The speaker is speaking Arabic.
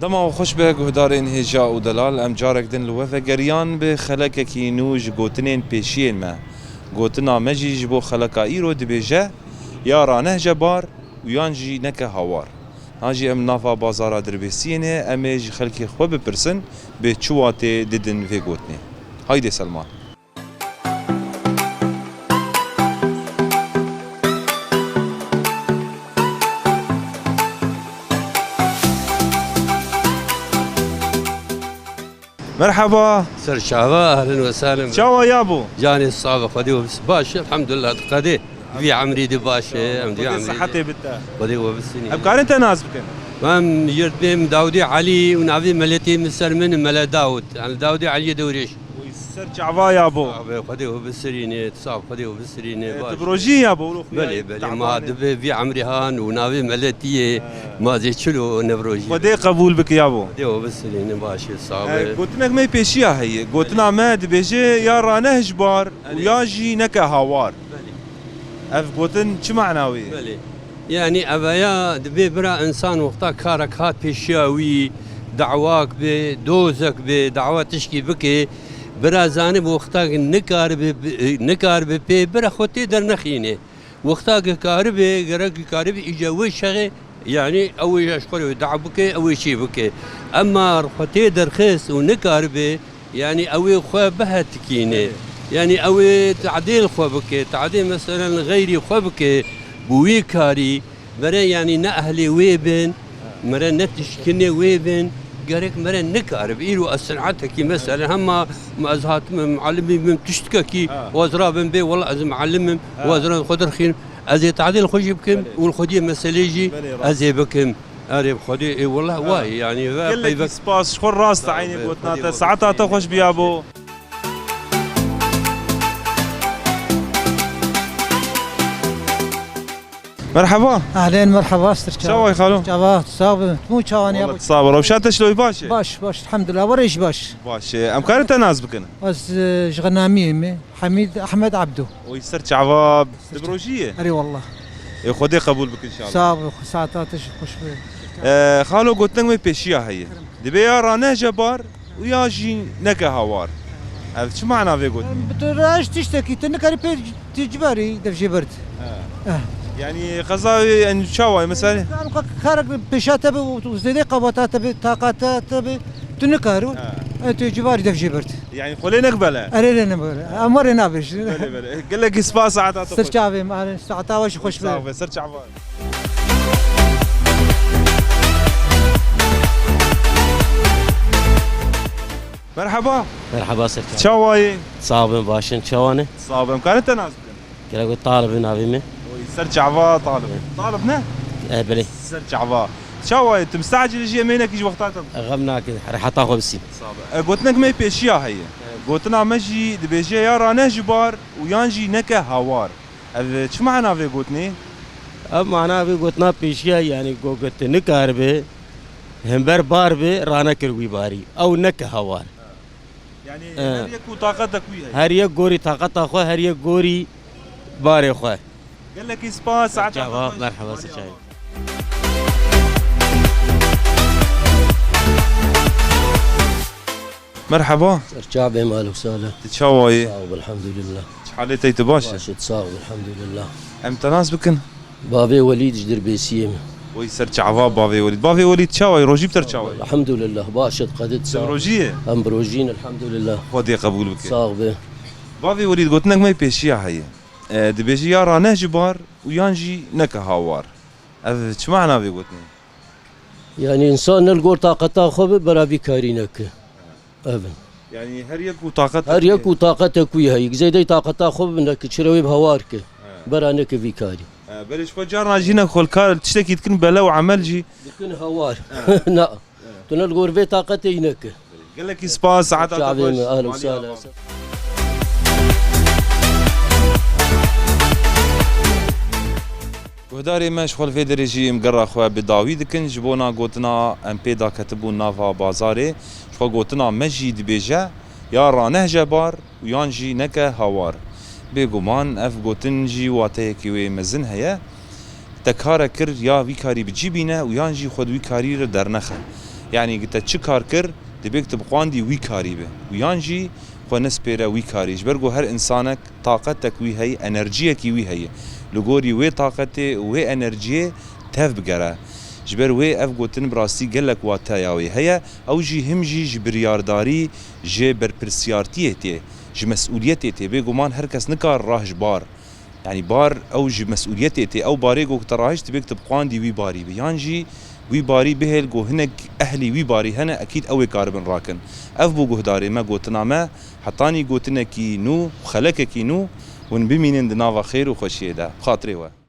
دما خوش به گهدارین هجا و دلال ام جارک دن لوفه گریان به خلک کی نوج گوتنین پیشین ما گوتنا مجیج بو خلکا ایرو دبیجه یا رانه جبار و یانجی نکه هوار هاجی ام نافا بازارا دربسینه امیج خلکی خو بپرسن به چوات ددن و گوتنی هایده سلمان مرحبا سر شعبا اهلا وسهلا شاوا يا ابو جاني الصعبه خدي وبس باش الحمد لله قدي في عمري دي باش عمري صحتي بالتا خدي وبسني ابكار انت ناس بكن مام يرد بهم داودي علي ونعفي ملتي مسر من ملا داود يعني داودي علي دوريش ويسر شعبا يا ابو خدي وبسريني تصاب خدي وبسريني باش تبروجي يا ابو بلي ما دبي في عمري هان ونعفي ملتي ما زي شلو نبروجي خدي قبول بك يا ابو خدي وبسريني باش صعب قلت لك ما يبيشيها هي قلتنا ما دبيجي يا رانه جبار ويا جي نكا هوار اف قلتن شو معناوي بلي يعني أبايا دبي برا إنسان وقتا كارك هات بيشاوي دعواك بدوزك بدعوة تشكي بكي برا زانب وقتا نكار بي برا خوتي در نخيني وقتا كاربي غرق كاربي إجاوي شغي يعني أوي أشكره دعو بكي أوي شي بكي أما خوتي در خيس ونكار بي يعني أوي خوا بها تكيني يعني أوي تعديل خوا بكي تعديل مثلا غيري خوا بكي بوي كاري مرة يعني نأهلي ويبن مرة نتشكني ويبن قارك مرة نكارب إيرو السنعتك مثلا هم أزهات معلمي من تشتكي وزرا بن بي والله أز معلم وزرا خضر خين أزي تعديل خجي بكم والخدي مساليجي أزي بكم أريب خدي والله واي يعني كلك سباس شخور راس تعيني بوتنا ساعتها تخش بيابو مرحبا اهلين مرحبا استر شو خالو شباب صاب مو شواني والله تصابر وشات شلوي باش باش الحمد لله وريش باش امكار انت ناس بكن بس شغلنا ميمي حميد احمد عبدو ويسر شعباب دبروجيه اري والله خدي قبول بك ان شاء الله صاب ساعات خوش بي خالو قلت لك ما بيشيا هي دبي يا رانه جبار ويا جي نكا هوار هذا شو معناه في قلت بتراش تشتكي تنكري تجبري دف جبرت يعني قصاوي ان شاوي مثلا خارج بشاته وزيدي قبطاته طاقاته تنكرو انت جباري دف جبرت يعني خلينا نقبله اري انا امر نابش قال لك سبا ساعات سرچاوي ما ساعات واش خوش بي سرچاوي مرحبا مرحبا سرچاوي شاوي صابن باشن شوانه صابن كانت ناس كلا طالب نافيمه سرچاوا طالبنا بلي سرچاوا شاوي انت مستعجل يجي يمينك يجي وقتها غمناك رح تاخذ بالسين قلت لك ما بيشيا هي قلتنا مجي دبيجي يا رانه جبار ويانجي نكا هوار شو معناه في قلتني अब माना भी गोतना पेशिया यानी गोगत निकार बे हमबर बार बे राना करवी बारी او नक हवार يعني هل يكو طاقتك وياها هر یک گوری طاقت اخو هر یک گوری بار اخو قال لك اسبا ساعات مرحبا سچاي مرحبا سرچابي مالو سالا تشاوي صاوب الحمد لله حالتي تباشا صاوب الحمد لله امتى ناس بكن بابي وليد جدر بيسيم ويسر شعباب بافي وليد تشاوي روجي بتر تشاوي الحمد لله باشد قدت صاوب روجيه ام بروجين الحمد لله خدي قبول بك صاوب بافي وليد قلت لك ما يبيشيا هي دبيجي يا رانه جبار ويانجي نكا هاوار شو معناه في قلتني يعني انسان نلقور طاقته خو برا بكارينك ابن يعني هر يكو طاقتك هر يكو طاقتك ويا هيك زي طاقته خو انك تشروي بهوارك برا نك بكاري بلش فجرنا جينا خول كار تشتكي تكن بلا وعمل جي تكن هوار لا تنلقور في طاقتي نك قال لك سبا ساعات اهلا وسهلا گهداری مش خول في درجی مقرا خو بداوی دکن جبونا گوتنا ام پیدا کتبو نافا بازاره خو گوتنا مجید بیجه یا رانه جبار و یانجی نکه هوار بگومان اف گوتن جی واته کی مزن هيا تکاره کر یا وی کاری بجیبینه و یانجی خود وی کاری رو در نخه يعني قلت چه کار کر دبیک تبقواندی وی کاری به ویان جی خو نسپیره وی کاری جبرگو هر انسانک طاقتك وی هی انرژیک وی هی لگوری وی طاقت وی انرژی تف بگره جبر وی اف گوتن براستی گلک واتا یاوی هيا او جي هم جي جبريارداري جي برپرسيارتي تي جي مسؤوليتي تي بيگومان هر کس نکار راهج بار يعني بار او جي مسؤوليتي تي او باري گو تراهج تبيك تبقان دي وي باري بيان جي وي باري بهل گو هنك اهلي وي باري هنا اكيد اوي كاربن راكن اف بو گهداري ما گوتنا ما حطاني گوتنا كي نو خلك كي نو ون بمينن دناوا خير وخوشيه ده خاطري و